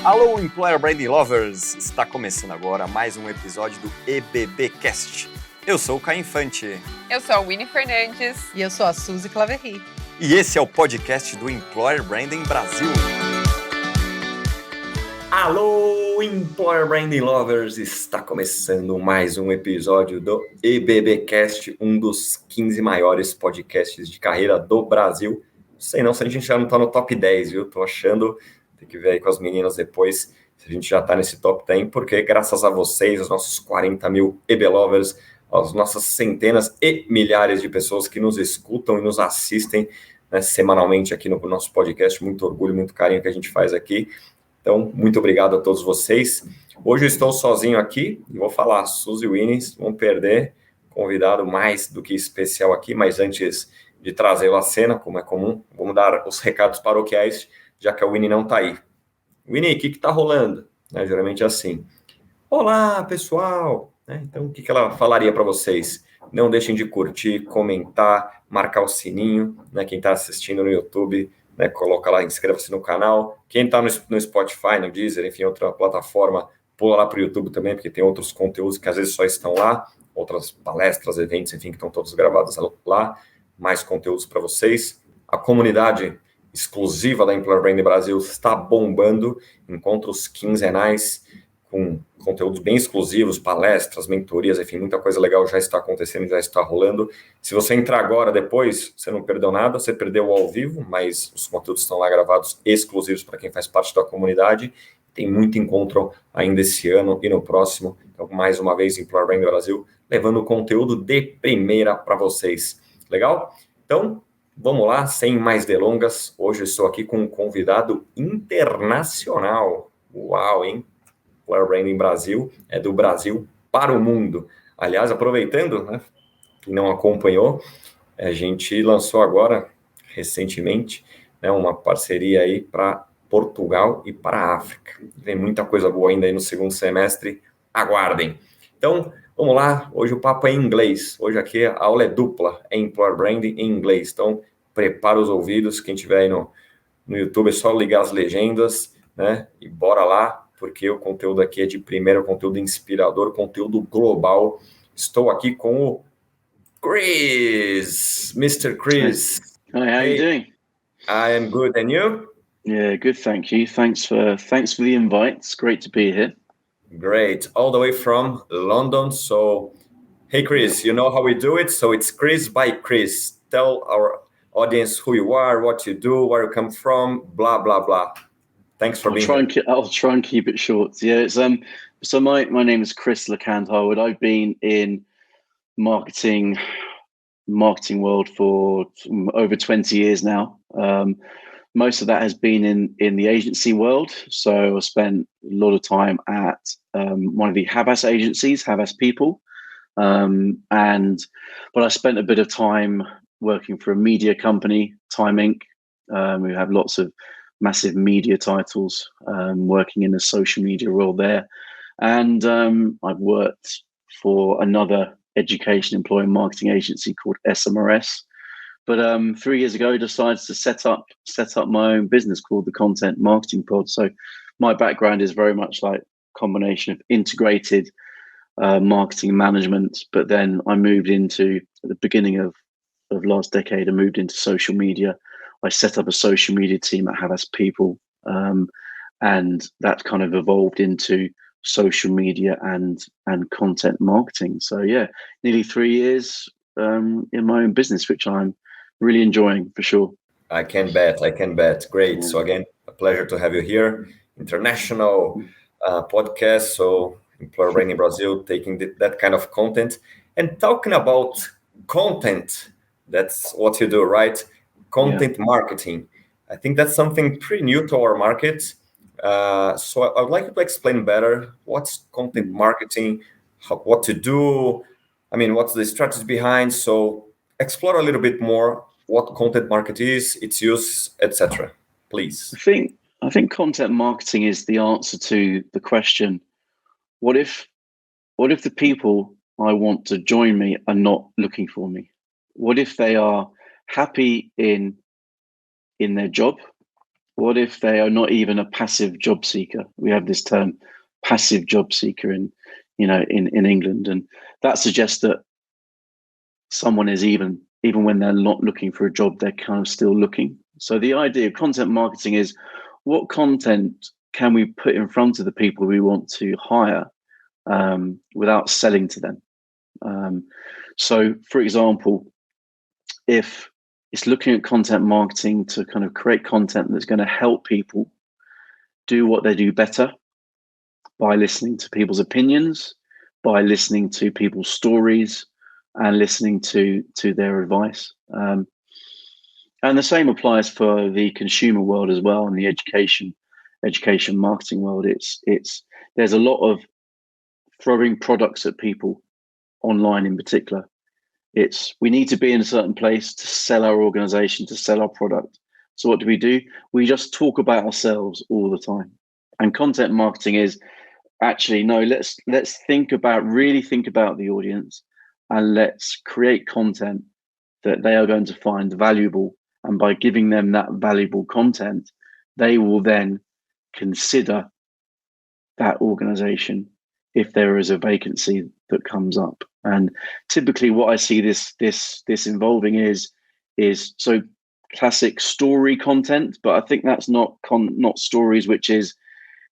Alô, Employer Branding Lovers! Está começando agora mais um episódio do EBB Cast. Eu sou o Caio Infante. Eu sou a Winnie Fernandes. E eu sou a Suzy Claverry. E esse é o podcast do Employer Branding Brasil. Alô, Employer Branding Lovers! Está começando mais um episódio do EBB Cast, um dos 15 maiores podcasts de carreira do Brasil. Não sei não se a gente já não está no top 10, viu? Tô achando, tem que ver aí com as meninas depois se a gente já está nesse top 10, porque graças a vocês, os nossos 40 mil EB Lovers, as nossas centenas e milhares de pessoas que nos escutam e nos assistem, né, semanalmente aqui no nosso podcast, muito orgulho, muito carinho que a gente faz aqui. Então, muito obrigado a todos vocês. Hoje eu estou sozinho aqui e vou falar, Suzy e Winnie vão perder convidado mais do que especial aqui, mas antes de trazê-lo à cena, como é comum, vamos dar os recados paroquiais, já que a Winnie não está aí. Winnie, o que está rolando? Geralmente é assim. Olá, pessoal! Então, o que ela falaria para vocês? Não deixem de curtir, comentar, marcar o sininho, quem está assistindo no YouTube, coloca lá, inscreva-se no canal. Quem está no Spotify, no Deezer, enfim, outra plataforma, pula lá para o YouTube também, porque tem outros conteúdos que às vezes só estão lá, outras palestras, eventos, enfim, que estão todos gravados lá, mais conteúdos para vocês. A comunidade exclusiva da Employer Branding Brasil está bombando, encontros quinzenais com conteúdos bem exclusivos, palestras, mentorias, enfim, muita coisa legal já está acontecendo, já está rolando. Se você entrar agora, depois, você não perdeu nada, você perdeu ao vivo, mas os conteúdos estão lá gravados, exclusivos para quem faz parte da comunidade. Tem muito encontro ainda esse ano e no próximo. Então, mais uma vez, Employer Branding Brasil, levando conteúdo de primeira para vocês. Legal? Então, vamos lá, sem mais delongas. Hoje eu estou aqui com um convidado internacional. Uau, hein? Employer Branding Brasil, é do Brasil para o mundo. Aliás, aproveitando, quem não acompanhou, a gente lançou agora, recentemente, uma parceria aí para Portugal e para a África. Tem muita coisa boa ainda aí no segundo semestre, aguardem. Então, vamos lá, hoje o papo é em inglês. Hoje aqui a aula é dupla, é Employer Branding em inglês. Então, prepara os ouvidos, quem estiver aí no YouTube é só ligar as legendas, e bora lá, porque o conteúdo aqui é de primeiro, conteúdo inspirador, conteúdo global. Estou aqui com o Chris, Mr. Chris. Hi, how are you doing? I am good, and you? Yeah, good, thank you. Thanks for the invite. It's great to be here. Great, all the way from London. So, hey, Chris, you know how we do it? So it's Chris by Chris. Tell our audience who you are, what you do, where you come from, blah, blah, blah. Thanks for being here. I'll try and keep it short. Yeah, it's so my name is Chris LeCant Harwood. I've been in marketing world for over 20 years now. Most of that has been in the agency world. So I spent a lot of time at one of the Havas agencies, Havas People, but I spent a bit of time working for a media company, Time Inc. We have lots of massive media titles, working in the social media world there. And I've worked for another education employee marketing agency called SMRS. But 3 years ago, I decided to set up my own business called the Content Marketing Pod. So my background is very much like a combination of integrated marketing management. But then I moved into, at the beginning of last decade, I moved into social media. I set up a social media team at Havas People, and that kind of evolved into social media and content marketing. So yeah, nearly 3 years in my own business, which I'm really enjoying for sure. I can bet. Great. So again, a pleasure to have you here. International podcast. So Employer Branding Brazil taking that kind of content and talking about content. That's what you do, right? Content marketing. I think that's something pretty new to our market. So I would like you to explain better what's content marketing, what to do. I mean, what's the strategy behind? So explore a little bit more what content marketing is, its use, etc. Please. I think content marketing is the answer to the question: what if the people I want to join me are not looking for me? What if they are happy in their job, What if they are not even a passive job seeker? We have this term, passive job seeker, in England, and that suggests that someone is even when they're not looking for a job, they're kind of still looking. So the idea of content marketing is, what content can we put in front of the people we want to hire without selling to them? So, for example, if it's looking at content marketing to kind of create content that's going to help people do what they do better by listening to people's opinions, by listening to people's stories, and listening to their advice. And the same applies for the consumer world as well, and the education marketing world. There's a lot of throwing products at people online in particular. We need to be in a certain place to sell our organization, to sell our product. So what do? We just talk about ourselves all the time. And content marketing is actually, no, let's really think about the audience, and let's create content that they are going to find valuable. And by giving them that valuable content, they will then consider that organization if there is a vacancy that comes up. And typically what I see this involving is so classic story content, but I think that's not stories, which is,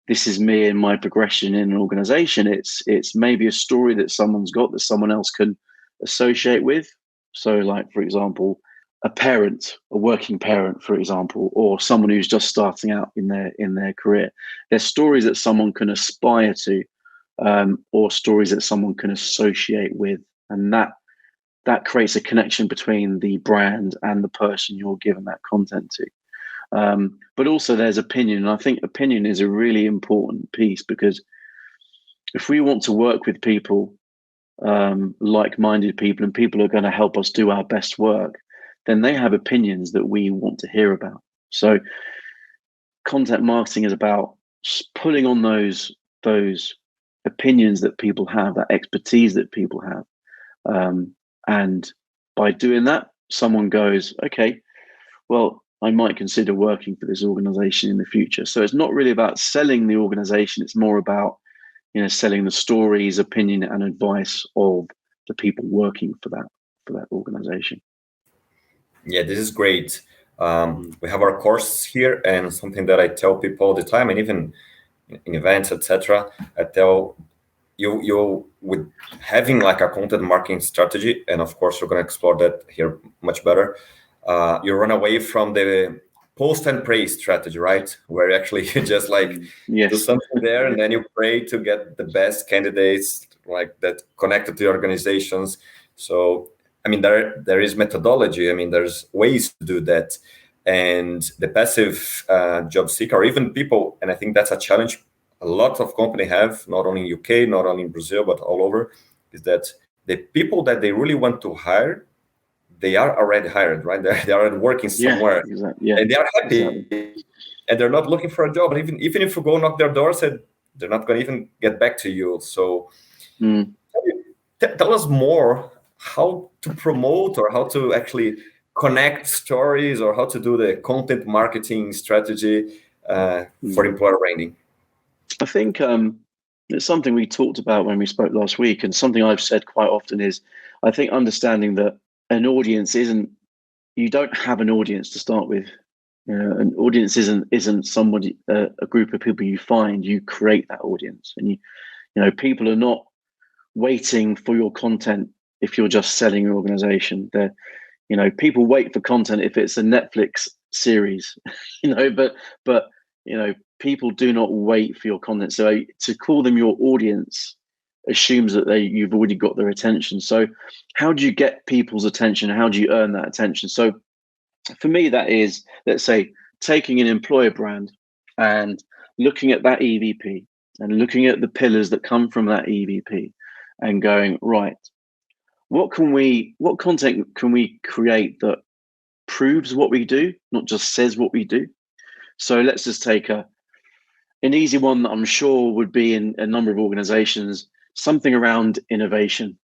this is me and my progression in an organization. It's maybe a story that someone's got that someone else can associate with. So, like, for example, a working parent, for example, or someone who's just starting out in their career. They're stories that someone can aspire to, or stories that someone can associate with, and that creates a connection between the brand and the person you're giving that content to. But also there's opinion. And I think opinion is a really important piece, because if we want to work with people, like-minded people, and people are going to help us do our best work, then they have opinions that we want to hear about. So content marketing is about pulling on those opinions that people have, that expertise that people have. And by doing that, someone goes, okay, well, I might consider working for this organization in the future. So it's not really about selling the organization. It's more about, selling the stories, opinion, and advice of the people working for that organization. Yeah, this is great. We have our course here, and something that I tell people all the time, and even in events, etc., I tell you with having like a content marketing strategy, and of course we're going to explore that here much better. You run away from the post and pray strategy, right? Where actually you just do something there, and then you pray to get the best candidates like that connected to the organizations. So I mean, there is methodology. I mean, there's ways to do that. And the passive job seeker, or even people, and I think that's a challenge a lot of companies have, not only in UK, not only in Brazil, but all over, is that the people that they really want to hire, they are already hired, right? They're already working somewhere. Yeah, exactly. Yeah, and they are happy. Exactly. And they're not looking for a job. And even if you go knock their doors, they're not going to even get back to you. So tell us more how to promote, or how to actually connect stories, or how to do the content marketing strategy for employer branding. I think it's something we talked about when we spoke last week, and something I've said quite often is, I think understanding that an audience you don't have an audience to start with. An audience isn't somebody, a group of people you find. You create that audience, and people are not waiting for your content if you're just selling your organization. People wait for content if it's a Netflix series, but people do not wait for your content. So to call them your audience assumes that you've already got their attention. So how do you get people's attention? How do you earn that attention? So for me, that is, let's say, taking an employer brand and looking at that EVP and looking at the pillars that come from that EVP and going, right, what content can we create that proves what we do, not just says what we do? So let's just take an easy one that I'm sure would be in a number of organizations, something around innovation.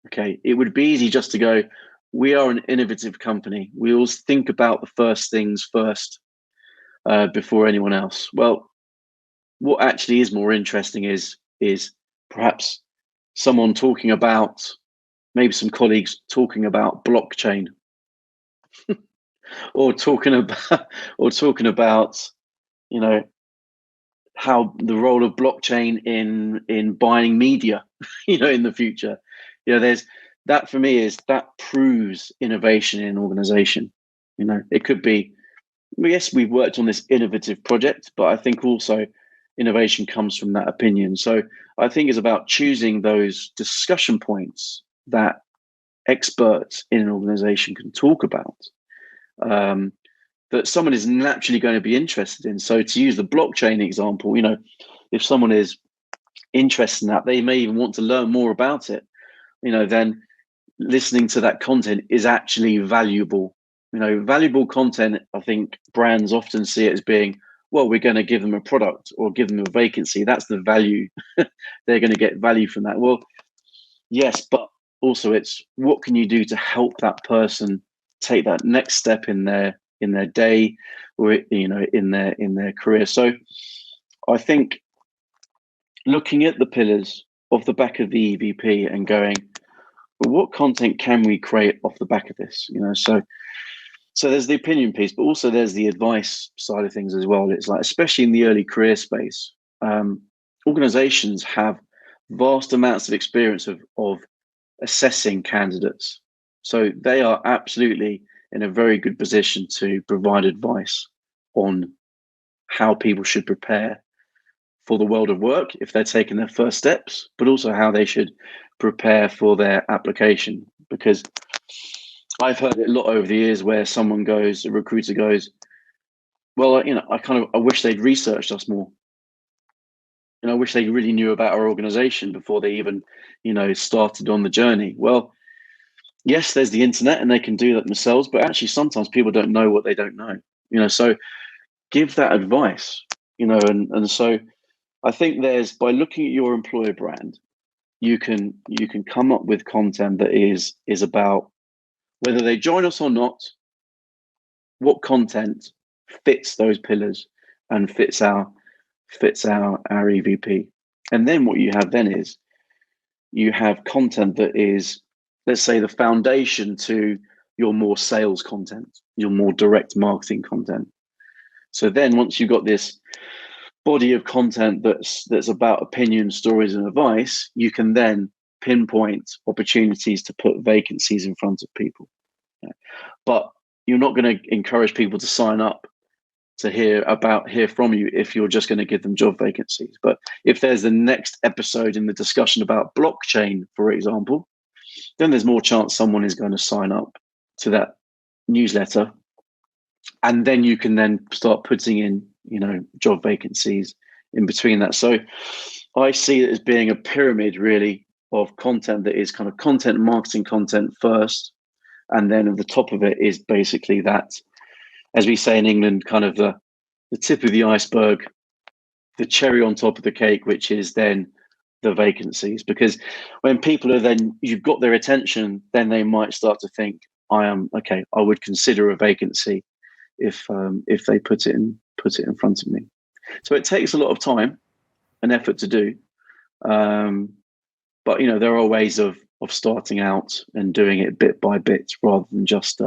Okay, it would be easy just to go, we are an innovative company. We always think about the first things first. before anyone else. Well, what actually is more interesting is perhaps someone talking about, maybe some colleagues talking about blockchain, or talking about how the role of blockchain in buying media, in the future. There's that, for me, that proves innovation in an organization. It could be, yes, we've worked on this innovative project, but I think also innovation comes from that opinion. So I think it's about choosing those discussion points that experts in an organization can talk about, that someone is naturally going to be interested in. So to use the blockchain example, if someone is interested in that, they may even want to learn more about it, then listening to that content is actually valuable. Valuable content, I think brands often see it as being, well, we're going to give them a product or give them a vacancy. That's the value. They're going to get value from that. Well, yes, but also it's, what can you do to help that person take that next step in their day, or in their career. So I think looking at the pillars off the back of the EVP and going, well, what content can we create off the back of this? So there's the opinion piece, but also there's the advice side of things as well. It's like, especially in the early career space, organizations have vast amounts of experience of assessing candidates. So they are absolutely in a very good position to provide advice on how people should prepare for the world of work if they're taking their first steps, but also how they should prepare for their application. Because I've heard it a lot over the years where a recruiter goes, well, I wish they'd researched us more. I wish they really knew about our organization before they even, started on the journey. Well, yes, there's the internet and they can do that themselves, but actually sometimes people don't know what they don't know, so give that advice, and so I think by looking at your employer brand, you can come up with content that is about, whether they join us or not, what content fits those pillars and fits our EVP. And then what you have then is you have content that is, let's say, the foundation to your more sales content, your more direct marketing content. So then once you've got this body of content that's about opinion, stories, and advice, you can then pinpoint opportunities to put vacancies in front of people. But you're not going to encourage people to sign up to hear from you if you're just going to give them job vacancies. But if there's the next episode in the discussion about blockchain, for example, then there's more chance someone is going to sign up to that newsletter. And then you can then start putting in, job vacancies in between that. So I see it as being a pyramid, really, of content that is kind of content marketing content first. And then at the top of it is basically that, as we say in England, kind of the tip of the iceberg, the cherry on top of the cake, which is then the vacancies. Because when people you've got their attention, then they might start to think, I would consider a vacancy if they put it in front of me. So it takes a lot of time and effort to do. But there are ways of starting out and doing it bit by bit, rather than just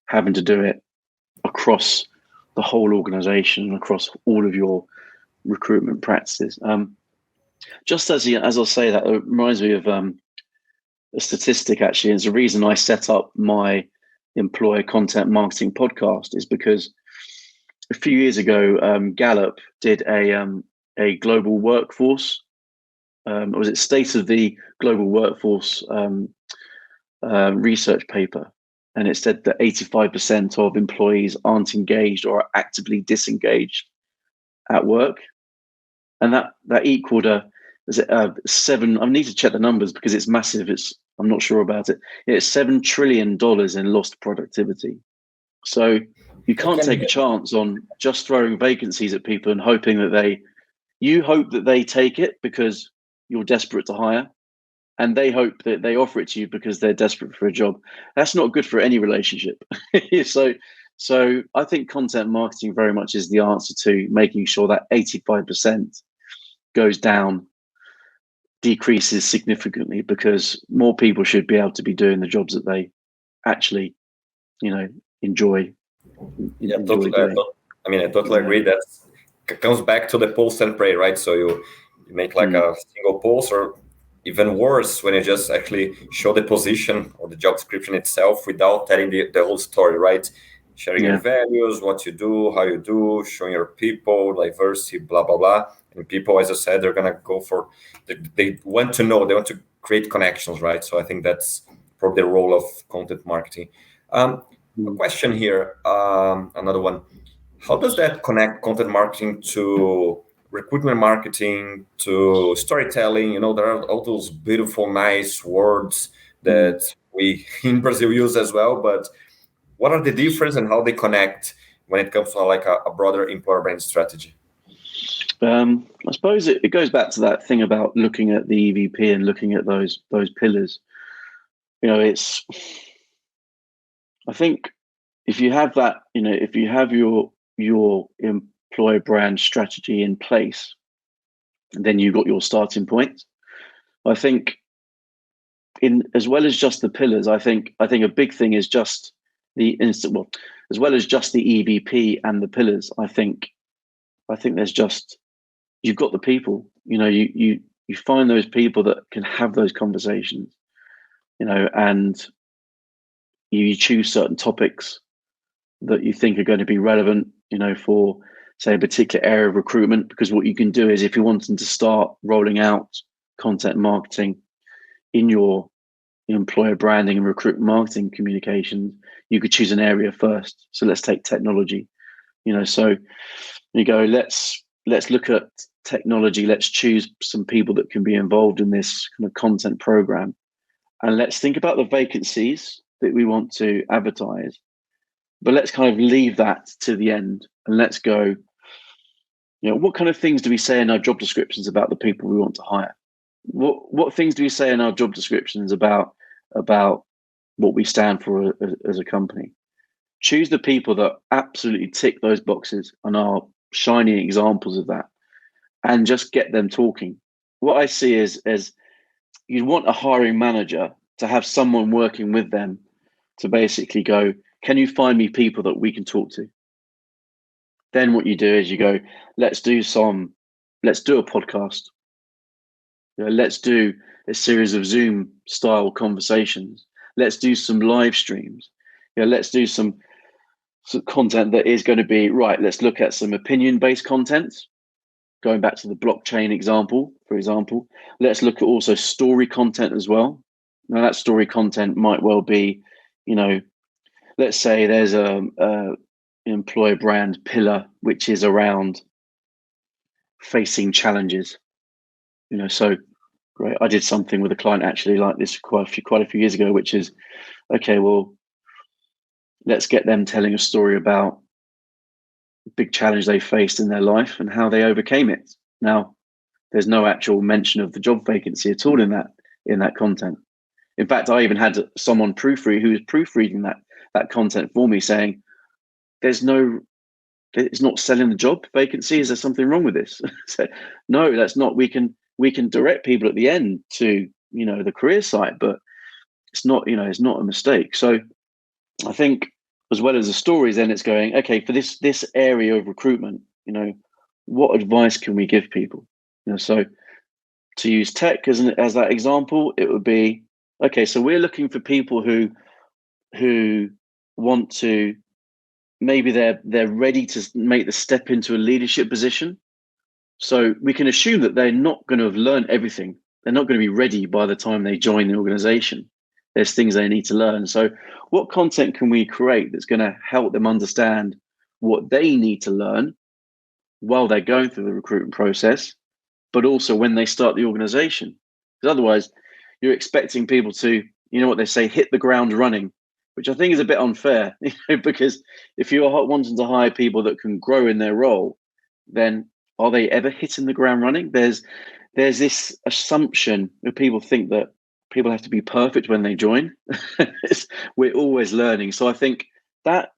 having to do it across the whole organization and across all of your recruitment practices. Just as I'll say that, it reminds me of a statistic. Actually, it's the reason I set up my employer content marketing podcast, is because a few years ago, Gallup did a global workforce. Was it State of the Global Workforce research paper, and it said that 85% of employees aren't engaged or are actively disengaged at work, and that equaled seven. I need to check the numbers because it's massive. I'm not sure about it. It's $7 trillion in lost productivity. So you can't take a chance on just throwing vacancies at people and hoping that you hope that they take it because you're desperate to hire, and they hope that they offer it to you because they're desperate for a job. That's not good for any relationship. So So I think content marketing very much is the answer to making sure that 85% goes down, decreases significantly, because more people should be able to be doing the jobs that they actually, enjoy. Yeah, enjoy totally. doing. I totally agree. That comes back to the post and pray, right? So you make like a single post, or even worse, when you just actually show the position or the job description itself without telling the whole story, right? Sharing your values, what you do, how you do, showing your people, diversity, blah, blah, blah. And people, as I said, they're going to go for, they want to know, they want to create connections, right? So I think that's probably the role of content marketing. A question here, another one. How does that connect content marketing to recruitment marketing, to storytelling? There are all those beautiful, nice words that we in Brazil use as well. But what are the difference and how they connect when it comes to like a broader employer brand strategy? I suppose it goes back to that thing about looking at the EVP and looking at those pillars. I think if you have that, if you have your employer brand strategy in place, then you've got your starting point. I think as well as just the pillars, I think a big thing is just as well as just the EVP and the pillars. I think there's just, you've got the people. You find those people that can have those conversations, and you choose certain topics that you think are going to be relevant, for say a particular area of recruitment. Because what you can do is, if you're wanting to start rolling out content marketing in your employer branding and recruitment marketing communications, you could choose an area first. So let's take technology, so you go, let's look at technology. Let's choose some people that can be involved in this kind of content program, and let's think about the vacancies that we want to advertise. But let's kind of leave that to the end, and let's go, what kind of things do we say in our job descriptions about the people we want to hire? What things do we say in our job descriptions about what we stand for as a company? Choose the people that absolutely tick those boxes and are shining examples of that, and just get them talking. What I see is you'd want a hiring manager to have someone working with them to basically go, can you find me people that we can talk to? Then what you do is you go, let's do a podcast. Let's do a series of Zoom style conversations. Let's do some live streams. Let's do some content that is going to be right. Let's look at some opinion-based content. Going back to the blockchain example, for example, let's look at also story content as well. Now that story content might well be, let's say there's a employer brand pillar which is around facing challenges. So great. I did something with a client actually like this quite a few years ago, which is, okay, well, let's get them telling a story about a big challenge they faced in their life and how they overcame it. Now, there's no actual mention of the job vacancy at all in that content. In fact, I even had someone who was proofreading that content for me, saying, it's not selling the job vacancy. Is there something wrong with this? So, no, that's not. We can direct people at the end to, the career site, but it's not, it's not a mistake. So I think as well as the stories, then it's going, okay, for this area of recruitment, what advice can we give people? So to use tech as that example, it would be, okay, so we're looking for people who want to, maybe they're ready to make the step into a leadership position. So we can assume that they're not going to have learned everything. They're not going to be ready by the time they join the organization. There's things they need to learn. So what content can we create that's going to help them understand what they need to learn while they're going through the recruitment process, but also when they start the organization? Because otherwise you're expecting people to, what they say, hit the ground running, which I think is a bit unfair, because if you're wanting to hire people that can grow in their role, then are they ever hitting the ground running? There's this assumption that people think that people have to be perfect when they join. We're always learning. So I think that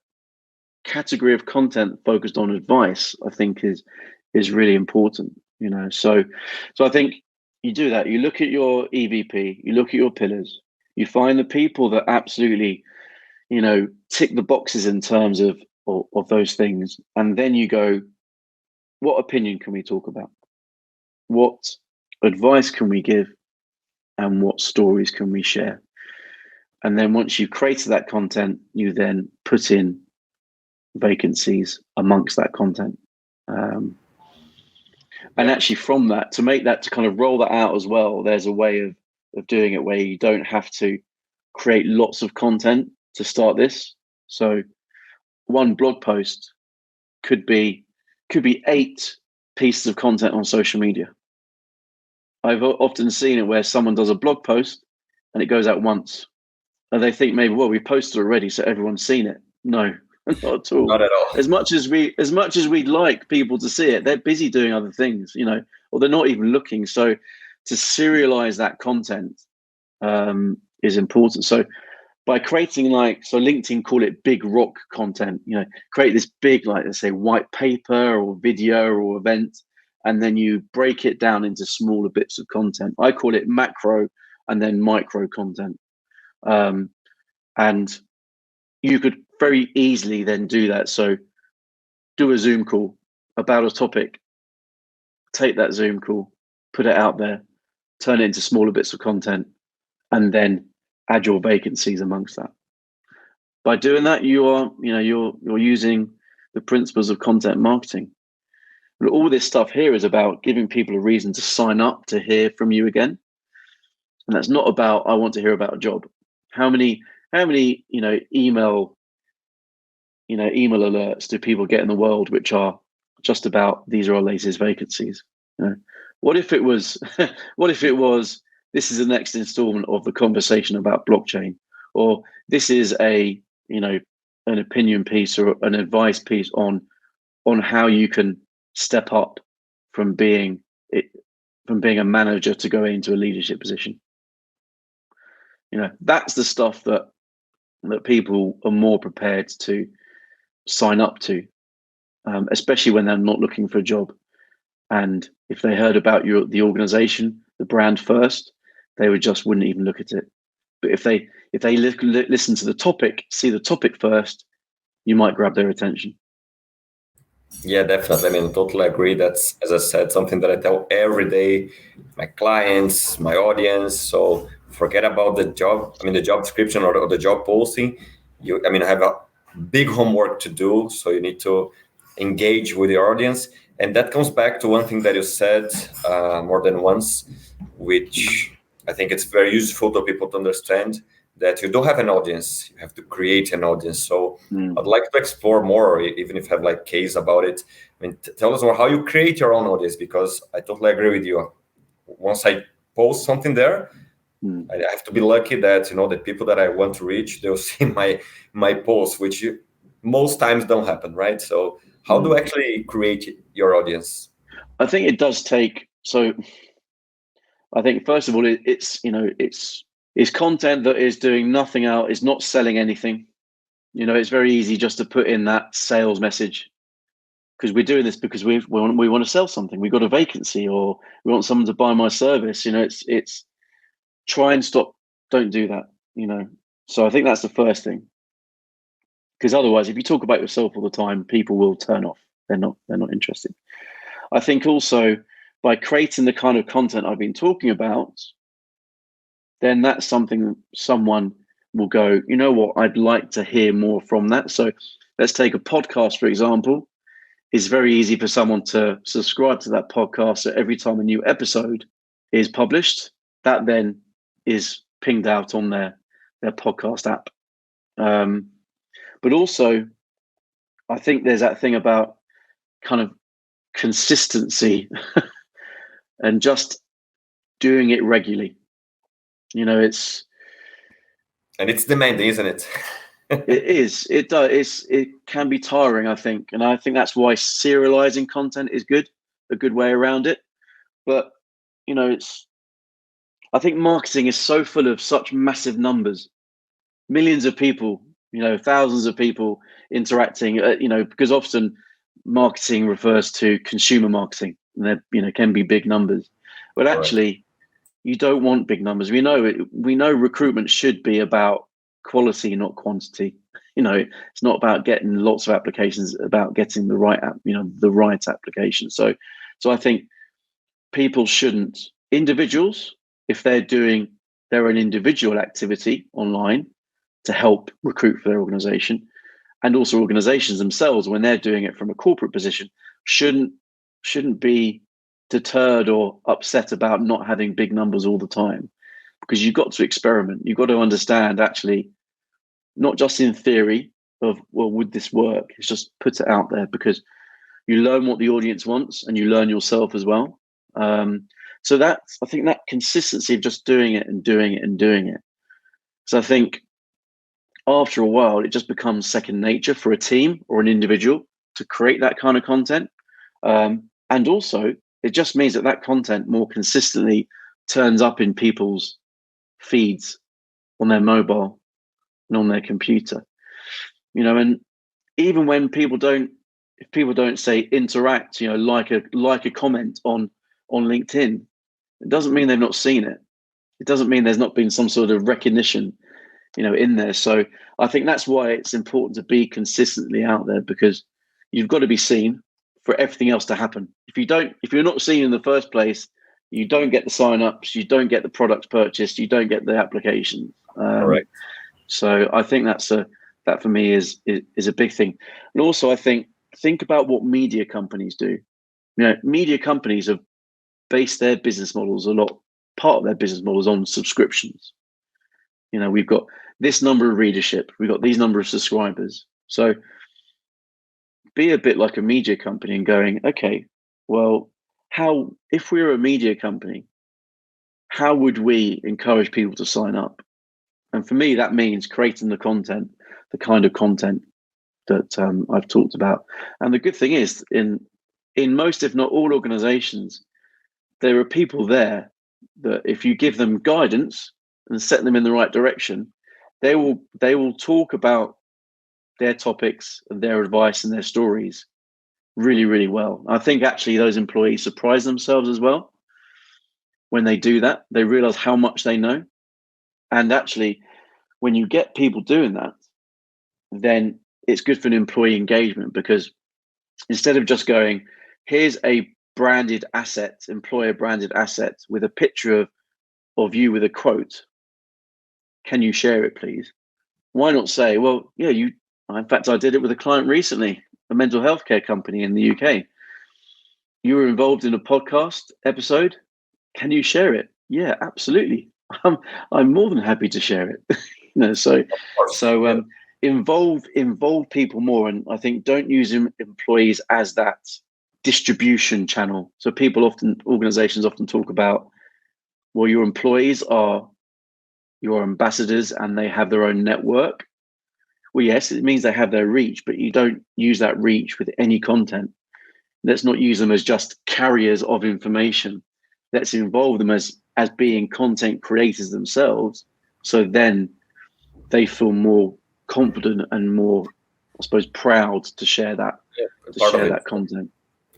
category of content focused on advice, I think is really important. So I think you do that. You look at your EVP, you look at your pillars, you find the people that absolutely, tick the boxes in terms of those things, and then you go, what opinion can we talk about? What advice can we give? And what stories can we share? And then once you've created that content, you then put in vacancies amongst that content. And actually from that, to make that, to kind of roll that out as well, there's a way of doing it where you don't have to create lots of content to start this. So one blog post could be 8 pieces of content on social media. I've often seen it where someone does a blog post and it goes out once, and they think maybe, well, we posted already, so everyone's seen it. No, not at all. Not at all. As much as we'd like people to see it, they're busy doing other things, or they're not even looking. So to serialize that content is important. So by creating so LinkedIn call it big rock content, create this big, like let's say white paper or video or event, and then you break it down into smaller bits of content. I call it macro and then micro content. And you could very easily then do that. So do a Zoom call about a topic, take that Zoom call, put it out there, turn it into smaller bits of content, and then add your vacancies amongst that. By doing that, you're using the principles of content marketing. And all this stuff here is about giving people a reason to sign up to hear from you again. And that's not about, I want to hear about a job. How many email alerts do people get in the world which are just about, these are our latest vacancies? What if it was this is the next installment of the conversation about blockchain, or this is an opinion piece or an advice piece on how you can step up from being a manager to go into a leadership position. That's the stuff that people are more prepared to sign up to, especially when they're not looking for a job. And if they heard about the organization, the brand first, they wouldn't even look at it. But if they listen to the topic, see the topic first, you might grab their attention. Yeah, definitely. I mean, I totally agree. That's, as I said, something that I tell every day, my clients, my audience. So forget about the job. I mean, the job description or the job posting. I have a big homework to do. So you need to engage with the audience. And that comes back to one thing that you said more than once, which I think it's very useful to people to understand, that you don't have an audience, you have to create an audience. So I'd like to explore more, even if you have like case about it. I mean, tell us more how you create your own audience, because I totally agree with you. Once I post something there, I have to be lucky that, the people that I want to reach, they'll see my post, which most times don't happen, right? So how do you actually create your audience? I think it does take, so I think first of all, it's content that is doing nothing else, is not selling anything. It's very easy just to put in that sales message, because we're doing this because we want to sell something. We've got a vacancy, or we want someone to buy my service. It's try and stop. Don't do that. So I think that's the first thing, because otherwise, if you talk about yourself all the time, people will turn off. They're not interested. I think also by creating the kind of content I've been talking about, then that's something someone will go, you know what, I'd like to hear more from that. So let's take a podcast, for example. It's very easy for someone to subscribe to that podcast. So every time a new episode is published, that then is pinged out on their podcast app. But also, I think there's that thing about kind of consistency and just doing it regularly. It's demanding, isn't it? It is. It does. It can be tiring, I think, and I think that's why serializing content is a good way around it. But I think marketing is so full of such massive numbers, millions of people thousands of people interacting, because often marketing refers to consumer marketing, and there, can be big numbers, but actually you don't want big numbers. We know recruitment should be about quality, not quantity. It's not about getting lots of applications, it's about getting the right application. So I think individuals, if they're doing their own individual activity online to help recruit for their organization, and also organizations themselves, when they're doing it from a corporate position, shouldn't be deterred or upset about not having big numbers all the time, because you've got to experiment. You've got to understand, actually, not just in theory of, well, would this work? It's just put it out there, because you learn what the audience wants and you learn yourself as well. So I think that consistency of just doing it and doing it and doing it. So I think after a while, it just becomes second nature for a team or an individual to create that kind of content. And also, it just means that content more consistently turns up in people's feeds on their mobile and on their computer. And even when if people don't say interact, like a comment on LinkedIn, it doesn't mean they've not seen it. It doesn't mean there's not been some sort of recognition, in there. So I think that's why it's important to be consistently out there, because you've got to be seen for everything else to happen. If you're not seen in the first place, you don't get the sign-ups, you don't get the products purchased, you don't get the applications. Correct. So I think that for me is a big thing. And also, I think about what media companies do. Media companies have based their business models, part of their business models, on subscriptions. We've got this number of readership, we've got these number of subscribers. So be a bit like a media company and going, okay, well, if we were a media company, how would we encourage people to sign up? And for me, that means creating the kind of content that I've talked about. And the good thing is, in most, if not all, organizations, there are people there that if you give them guidance and set them in the right direction, they will talk about their topics and their advice and their stories really, really well. I think actually those employees surprise themselves as well when they do that. They realize how much they know. And actually, when you get people doing that, then it's good for an employee engagement, because instead of just going, here's a branded asset, employer branded asset with a picture of you with a quote, can you share it, please? Why not say, well, yeah, in fact, I did it with a client recently, a mental health care company in the UK. You were involved in a podcast episode. Can you share it? Yeah, absolutely. I'm more than happy to share it. So involve people more, and I think don't use employees as that distribution channel. So organizations often talk about, well, your employees are your ambassadors and they have their own network. Well, yes, it means they have their reach, but you don't use that reach with any content. Let's not use them as just carriers of information. Let's involve them as being content creators themselves. So then they feel more confident and more, I suppose, proud to share that, that content.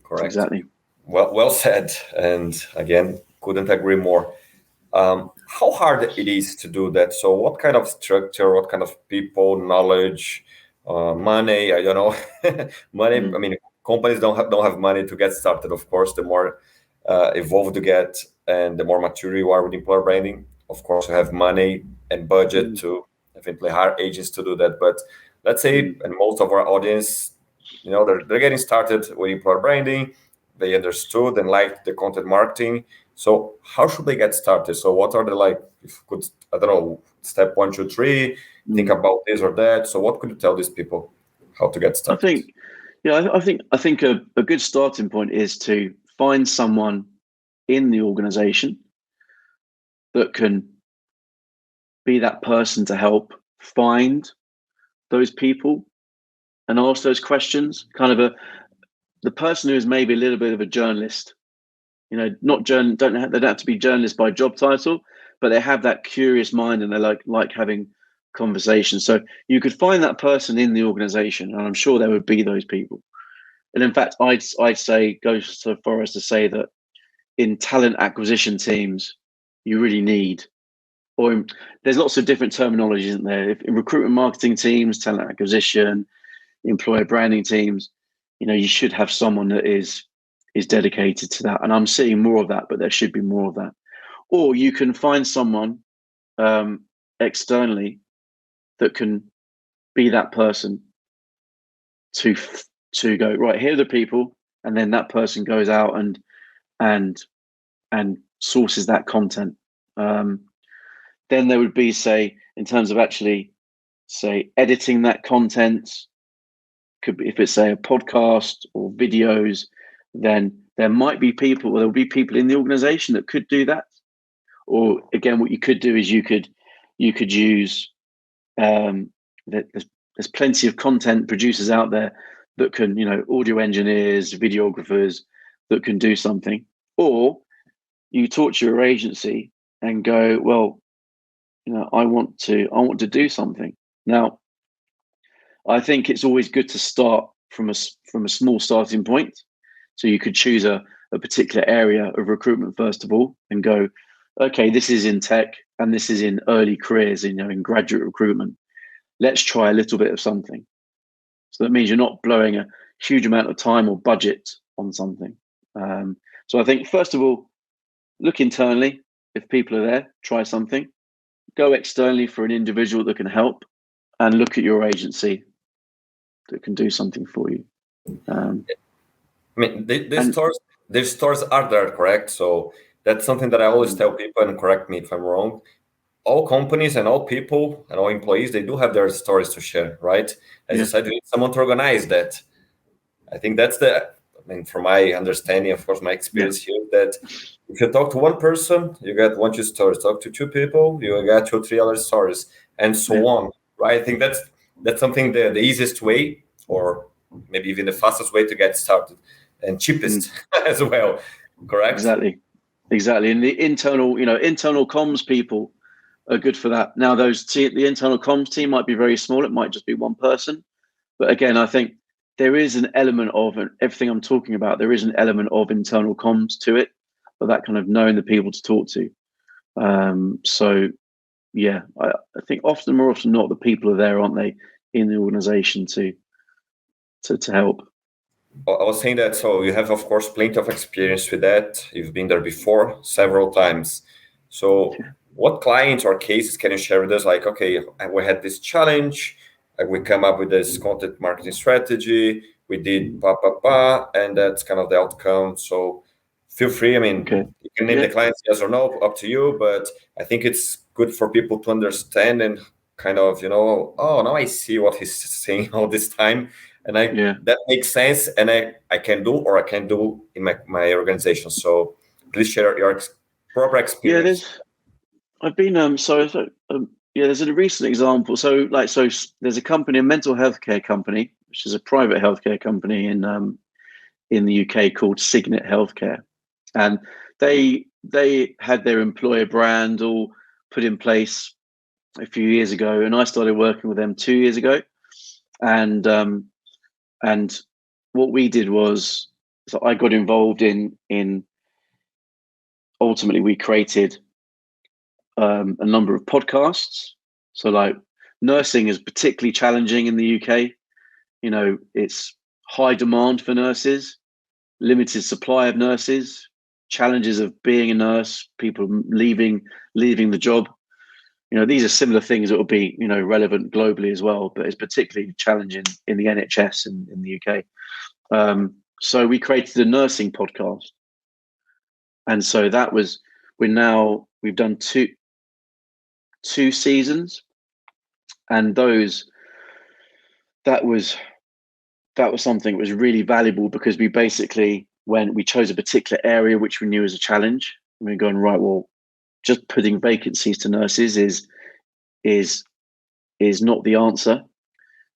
Correct. Exactly. Well said. And again, couldn't agree more. How hard it is to do that? So what kind of structure, what kind of people, knowledge, money, I don't know. Money, I mean, companies don't have money to get started. Of course, the more evolved you get and the more mature you are with employer branding, of course, you have money and budget to eventually hire agents to do that. But let's say, and most of our audience, they're getting started with employer branding. They understood and liked the content marketing. So how should they get started? So what are the I don't know, step 1, 2, 3, think about this or that. So what could you tell these people how to get started? I think a good starting point is to find someone in the organization that can be that person to help find those people and ask those questions. Kind of the person who is maybe a little bit of a journalist. They don't have to be journalists by job title, but they have that curious mind and they like having conversation. So you could find that person in the organization, and I'm sure there would be those people. And in fact, I'd say, go so far as to say that in talent acquisition teams, you really need, there's lots of different terminologies, isn't there? In recruitment marketing teams, talent acquisition, employer branding teams, you should have someone that is dedicated to that. And I'm seeing more of that, but there should be more of that. Or you can find someone externally that can be that person to go, right, here are the people, and then that person goes out and sources that content. Then there would be, say, in terms of actually, say, editing that content, could be, if it's, say, a podcast or videos, then there might be people, or there'll be people in the organization that could do that. Or again, what you could do is you could use, there's plenty of content producers out there that can, audio engineers, videographers that can do something. Or you talk to your agency and go, well, I want to do something. Now, I think it's always good to start from a small starting point. So you could choose a particular area of recruitment first of all, and go, okay, this is in tech and this is in early careers, in graduate recruitment. Let's try a little bit of something. So that means you're not blowing a huge amount of time or budget on something. So I think, first of all, look internally. If people are there, try something. Go externally for an individual that can help, and look at your agency that can do something for you. These stores are there, correct? So that's something that I always tell people, and correct me if I'm wrong. All companies and all people and all employees, they do have their stories to share, right? As you said, you need someone to organize that. I think that's from my understanding, of course, my experience here, that if you talk to one person, you get 1-2 stories. Talk to 2 people, you get 2-3 other stories, and so on, right? I think that's something the easiest way, or maybe even the fastest way to get started, and cheapest as well, correct? Exactly. And the internal comms people are good for that. Now, the internal comms team might be very small. It might just be one person. But again, I think there is an element of everything I'm talking about. There is an element of internal comms to it, but that kind of knowing the people to talk to. So, yeah, I think more often than not, the people are there, aren't they, in the organization to help. I was saying that, so you have, of course, plenty of experience with that. You've been there before several times. So what clients or cases can you share with us? Like, okay, we had this challenge, we come up with this content marketing strategy, we did and that's kind of the outcome. So feel free. I mean, you can name the clients, yes or no, up to you. But I think it's good for people to understand and kind of, oh, now I see what he's saying all this time. And that makes sense, and I can do or I can do in my organization. So please share your proper experience. I've been there's a recent example. So there's a company, a mental health care company, which is a private healthcare company in the UK called Signet Healthcare, and they had their employer brand all put in place a few years ago, and I started working with them 2 years ago, and what we did was, so I got involved in ultimately we created a number of podcasts. So like nursing is particularly challenging in the UK. It's high demand for nurses, limited supply of nurses, challenges of being a nurse, people leaving the job. These are similar things that will be, relevant globally as well, but it's particularly challenging in the NHS in the UK. So we created a nursing podcast. And so that was, we've done two seasons, and that was something that was really valuable, because we basically, when we chose a particular area which we knew was a challenge, and we're going, right, well, just putting vacancies to nurses is not the answer.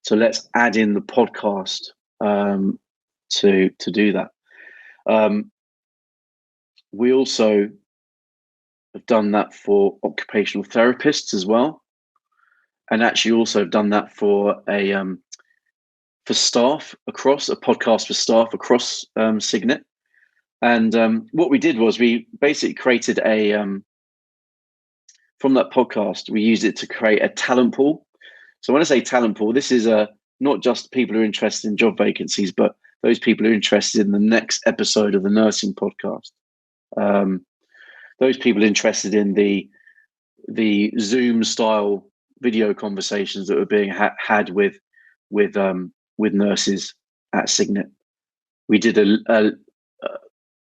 So let's add in the podcast to do that. We also have done that for occupational therapists as well. and actually also done that for staff across a podcast for staff across Signet. And what we did was we basically created from that podcast, we used it to create a talent pool. So when I say talent pool, this is not just people who are interested in job vacancies, but those people who are interested in the next episode of the nursing podcast. Those people interested in the Zoom style video conversations that were being had with nurses at Signet. We did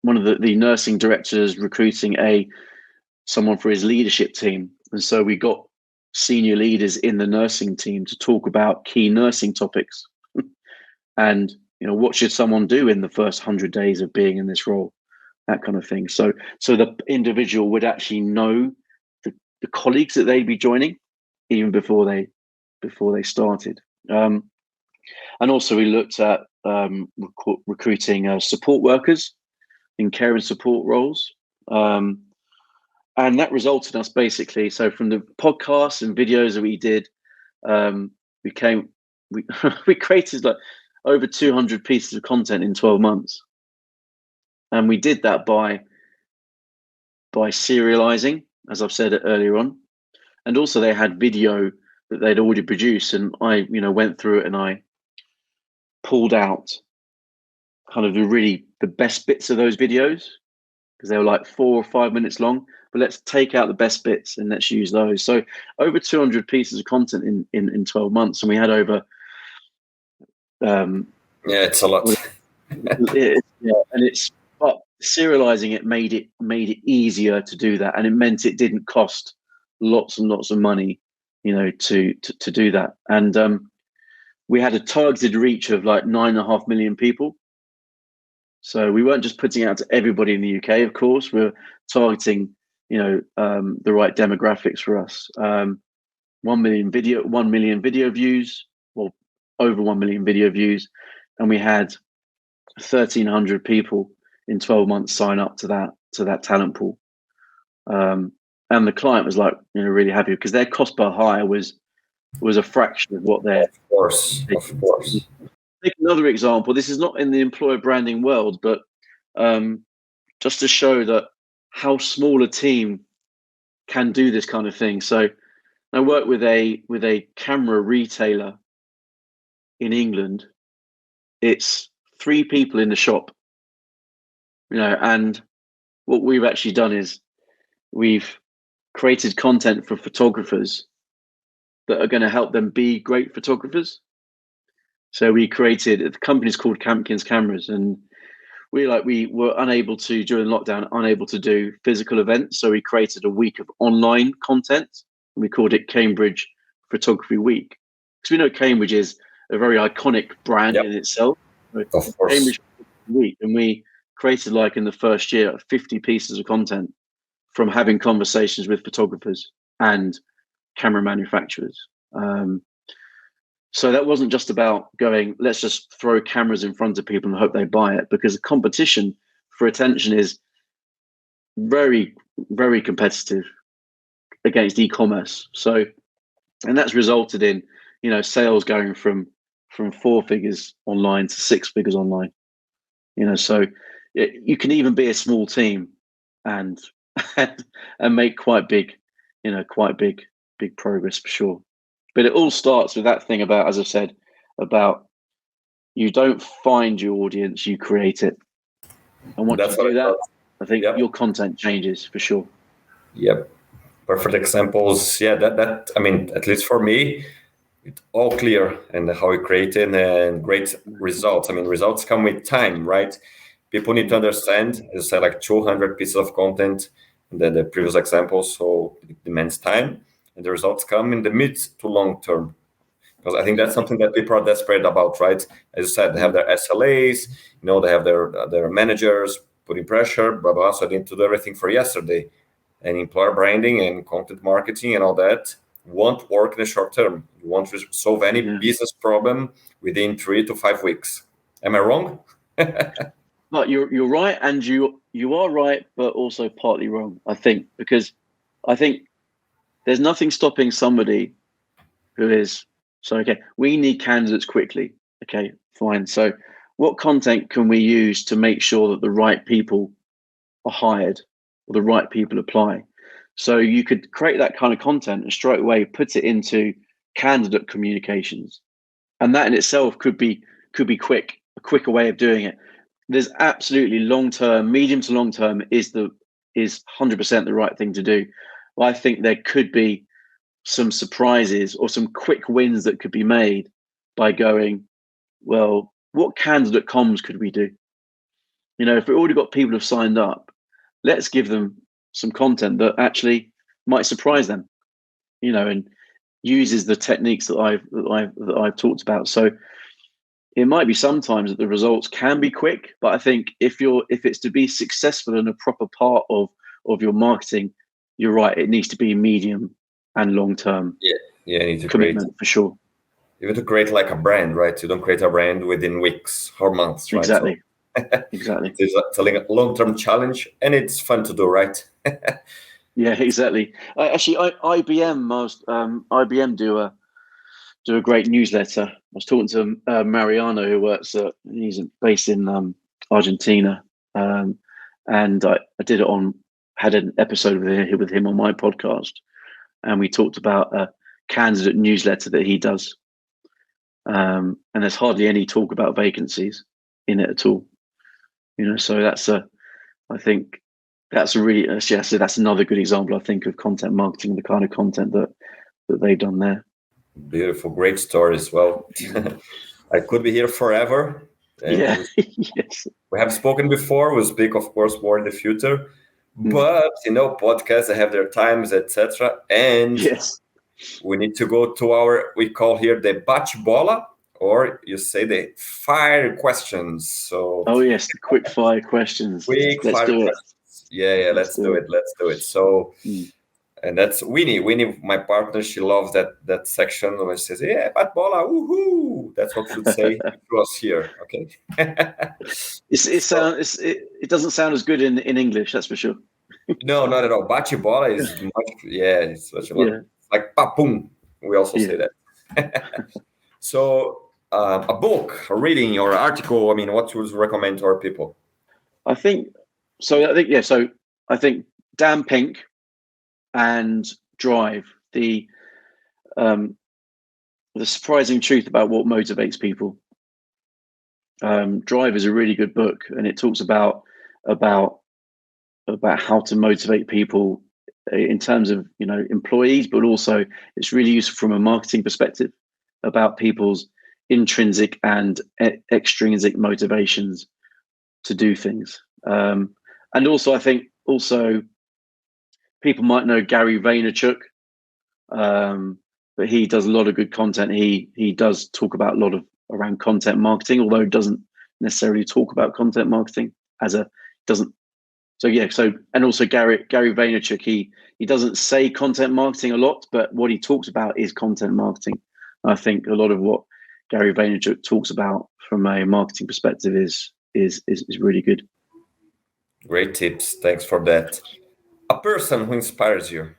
one of the nursing directors recruiting someone for his leadership team, and so we got senior leaders in the nursing team to talk about key nursing topics. And what should someone do in the first 100 days of being in this role, that kind of thing. So the individual would actually know the colleagues that they'd be joining even before they started. And also we looked at recruiting support workers in care and support roles. And that resulted in us basically, so from the podcasts and videos that we did, we created like over 200 pieces of content in 12 months. And we did that by serializing, as I've said earlier on. And also they had video that they'd already produced. And I, went through it and I pulled out kind of the best bits of those videos, because they were like 4 or 5 minutes long. But let's take out the best bits and let's use those. So over 200 pieces of content in 12 months. And we had over... it's a lot. But serializing it made it easier to do that, and it meant it didn't cost lots and lots of money, to do that. And we had a targeted reach of like 9.5 million people. So we weren't just putting it out to everybody in the UK. Of course, we're targeting, the right demographics for us. 1 million video views, or over 1 million video views, and we had 1,300 people in 12 months sign up to that talent pool. And the client was like, really happy, because their cost per hire was a fraction of what their... Of course. Take another example. This is not in the employer branding world, but just to show that how small a team can do this kind of thing. So I work with a camera retailer in England. It's 3 people in the shop, and what we've actually done is we've created content for photographers that are going to help them be great photographers. So the company's called Campkins Cameras, and we were during lockdown, unable to do physical events. So we created a week of online content, and we called it Cambridge Photography Week. Because we know Cambridge is a very iconic brand in itself. Of course. Cambridge Week, and we created, like, in the first year, 50 pieces of content from having conversations with photographers and camera manufacturers. So that wasn't just about going, let's just throw cameras in front of people and hope they buy it, because the competition for attention is very, very competitive against e-commerce. So, and that's resulted in, sales going from 4 figures online to 6 figures online. So you can even be a small team and make quite big progress, for sure. But it all starts with that thing about, as I've said, about you don't find your audience, you create it. And once you do that, I think your content changes, for sure. Yep. Perfect examples. Yeah, that I mean, at least for me, it's all clear, and how we create it, and great results. I mean, results come with time, right? People need to understand, as I said, like 200 pieces of content in the previous examples, so it demands time, and the results come in the mid to long term. Because I think that's something that people are desperate about, right? As you said, they have their SLAs, they have their managers putting pressure, blah, blah. So they need to do everything for yesterday. And employer branding and content marketing and all that won't work in the short term. You won't solve any business problem within 3 to 5 weeks. Am I wrong? But you're right, and you are right, but also partly wrong, I think, because I think there's nothing stopping somebody okay, we need candidates quickly. Okay, fine. So what content can we use to make sure that the right people are hired or the right people apply? So you could create that kind of content and straight away put it into candidate communications. And that in itself could be quick, a quicker way of doing it. There's absolutely long-term, medium to long-term is 100% the right thing to do. Well, I think there could be some surprises or some quick wins that could be made by going, well, what candidate comms could we do? If we already got people who've signed up, let's give them some content that actually might surprise them, and uses the techniques that I've talked about. So it might be sometimes that the results can be quick, but I think if it's to be successful in a proper part of your marketing, you're right, it needs to be medium and long term. Yeah, you need to commitment create, for sure. You need to create like a brand, right? You don't create a brand within weeks or months, right? Exactly. So Exactly. it's a long-term challenge, and it's fun to do, right? Yeah, exactly. IBM do a great newsletter. I was talking to Mariano, who he's based in Argentina, and I had an episode with him on my podcast, and we talked about a candidate newsletter that he does, and there's hardly any talk about vacancies in it at all. So I think that's that's another good example, I think, of content marketing, the kind of content that they've done there. Beautiful, great story as well. I could be here forever. Yeah. Yes. We have spoken before. We'll speak, of course, more in the future. But podcasts, they have their times, etc. And yes, we need to go to we call here the bate-bola, or you say the fire questions. So yes, the quick fire questions. Let's do it. Yeah, let's do it. Let's do it. So and that's Winnie. Winnie, my partner, she loves that section where she says, "Yeah, bate-bola, woohoo!" That's what we should say to us here. Okay. It doesn't sound as good in English, that's for sure. No, not at all. Bate-bola is much. Yeah, it's such a lot. Yeah. Like papum. We also say that. So, a book, a reading, or article. I mean, what would you recommend to our people? I think Dan Pink and Drive, the surprising truth about what motivates people. Drive is a really good book, and it talks about how to motivate people in terms of employees, but also it's really useful from a marketing perspective about people's intrinsic and extrinsic motivations to do things. And also, I think people might know Gary Vaynerchuk, but he does a lot of good content. He does talk about a lot around content marketing, although it doesn't necessarily talk about content marketing doesn't. So and also Gary Vaynerchuk, he doesn't say content marketing a lot, but what he talks about is content marketing. And I think a lot of what Gary Vaynerchuk talks about from a marketing perspective is really good. Great tips. Thanks for that. A person who inspires you.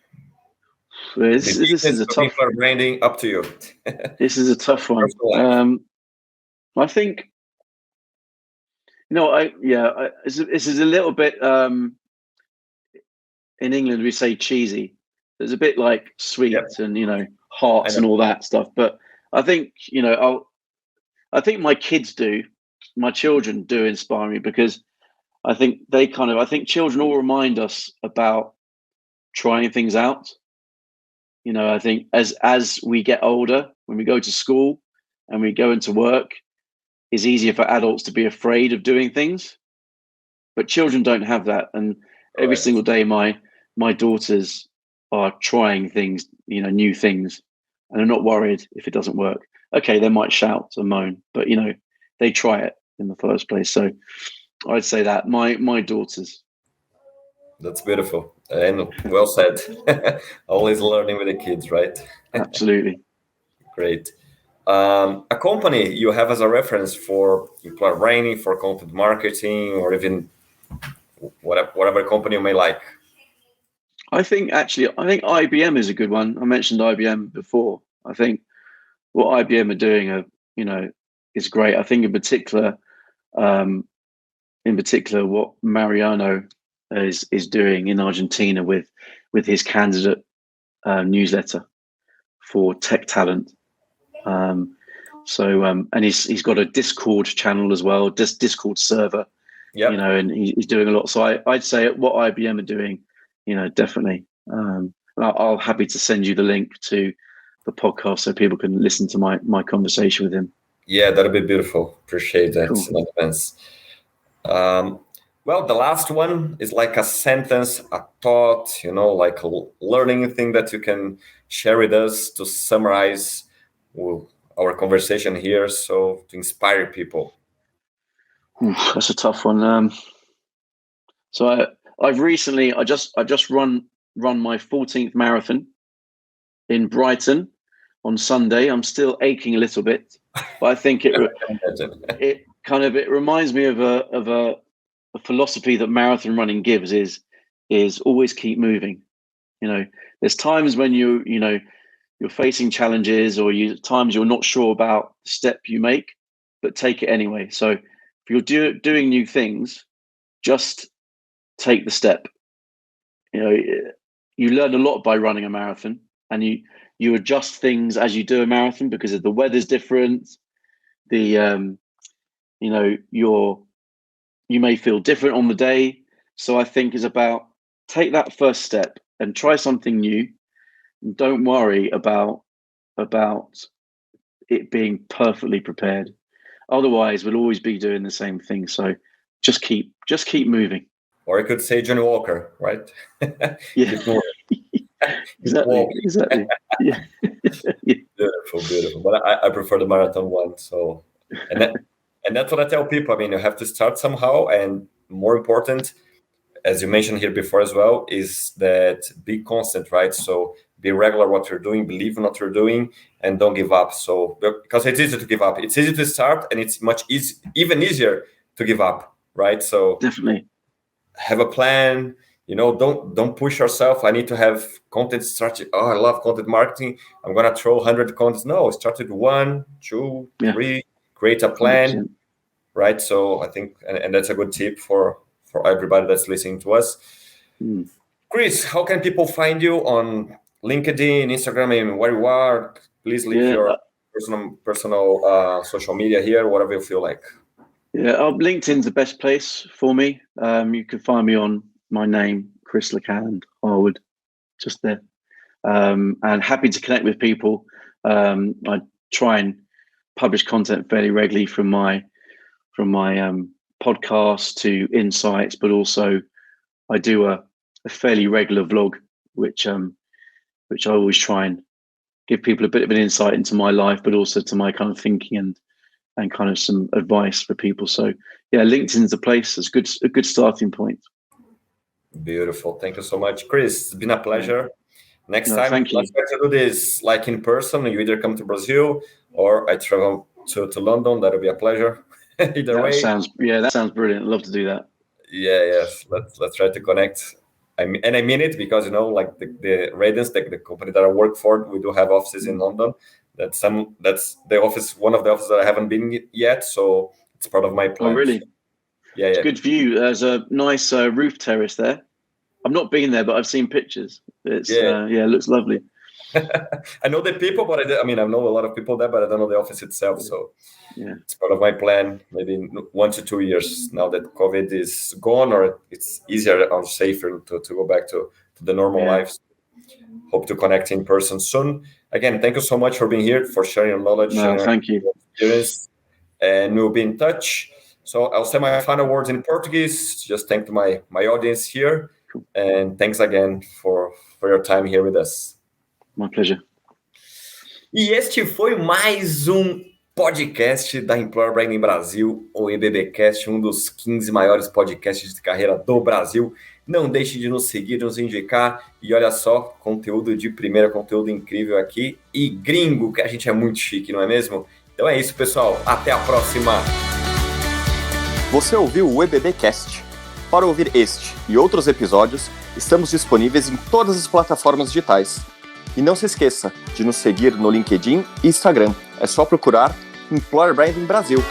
This is a tough branding. Up to you. This is a tough one. I think, this is a little bit. In England, we say cheesy. It's a bit like sweet and hearts and all that stuff. But I think I think my children do inspire me, because I think I think children all remind us about trying things out. I think as we get older, when we go to school and we go into work, it's easier for adults to be afraid of doing things, but children don't have that. And every single day, my daughters are trying things, new things, and are not worried if it doesn't work. Okay, they might shout and moan, but they try it in the first place. So I'd say that my daughters. That's beautiful and well said. Always learning with the kids, right? Absolutely. Great. A company you have as a reference for employer branding, for content marketing, or even whatever company you may like. I think IBM is a good one. I mentioned IBM before. I think what IBM are doing is great. I think in particular what Mariano is doing in Argentina with his candidate newsletter for tech talent. And he's got a Discord channel as well, Discord server. Yeah. And he's doing a lot. So I'd say what IBM are doing, definitely. I'll happy to send you the link to the podcast so people can listen to my conversation with him. Yeah, that'll be beautiful. Appreciate that Cool. in advance. Well, the last one is like a sentence, a thought, like a learning thing that you can share with us to summarize our conversation here, so to inspire people. That's a tough one. So I've recently I just run my 14th marathon in Brighton on Sunday. I'm still aching a little bit, but I think it reminds me of a philosophy that marathon running gives is always keep moving. There's times when you're facing challenges, or times you're not sure about the step you make, but take it anyway. So if you're doing new things, just take the step. You learn a lot by running a marathon, and you adjust things as you do a marathon because if the weather's different, you may feel different on the day. So I think it's about take that first step and try something new. Don't worry about it being perfectly prepared. Otherwise, we'll always be doing the same thing. So just keep moving. Or I could say Johnny Walker, right? Yeah. Exactly. Yeah. Beautiful. But I prefer the marathon one. So, and that's what I tell people. I mean, you have to start somehow, and more important, as you mentioned here before as well, is that be constant, right? So be regular what you're doing, believe in what you're doing, and don't give up. So because it's easy to give up, it's easy to start, and it's even easier to give up, right? So definitely have a plan. Don't push yourself. I need to have content strategy. Oh, I love content marketing. I'm gonna throw 100 contents. No, start with 1, 2, 3. Create a plan, 100%. Right? So I think, and that's a good tip for everybody that's listening to us. Chris, how can people find you on LinkedIn, Instagram, and where you are? Please leave your personal social media here, whatever you feel like. Yeah, LinkedIn's the best place for me. You can find me on my name, Chris LeCalland Harwood, just there. And happy to connect with people. I try and publish content fairly regularly from my podcast to insights, but also I do a fairly regular vlog, which I always try and give people a bit of an insight into my life, but also to my kind of thinking and kind of some advice for people. So yeah, LinkedIn's the place. It's a good starting point. Beautiful. Thank you so much, Chris. It's been a pleasure. Next time, let's try to do this like in person. You either come to Brazil or I travel to London. That'll be a pleasure. Either way. That sounds brilliant. I'd love to do that. Yes. Let's try to connect. I mean it because like the Radiance, the company that I work for, we do have offices in London. That's the office, one of the offices that I haven't been yet. So it's part of my plan. Oh, really? Yeah. It's a good view. There's a nice roof terrace there. I've not been there, but I've seen pictures. It's it looks lovely. I know the people, but I know a lot of people there, but I don't know the office itself. So it's part of my plan. Maybe 1 to 2 years now that COVID is gone, or it's easier or safer to go back to the normal life. Hope to connect in person soon. Again, thank you so much for being here, for sharing your knowledge. Thank you. Experience, and we'll be in touch. So I'll say my final words in Portuguese. Just thank my audience here. And thanks again for your time here with us. My pleasure. E este foi mais podcast da Employer Branding Brasil, o EBBcast, dos 15 maiores podcasts de carreira do Brasil. Não deixe de nos seguir, nos indicar. E olha só, conteúdo de primeira, conteúdo incrível aqui. E gringo, que a gente é muito chique, não é mesmo? Então é isso, pessoal. Até a próxima. Você ouviu o EBBcast. Para ouvir este e outros episódios, estamos disponíveis em todas as plataformas digitais. E não se esqueça de nos seguir no LinkedIn e Instagram. É só procurar Employer Branding Brasil.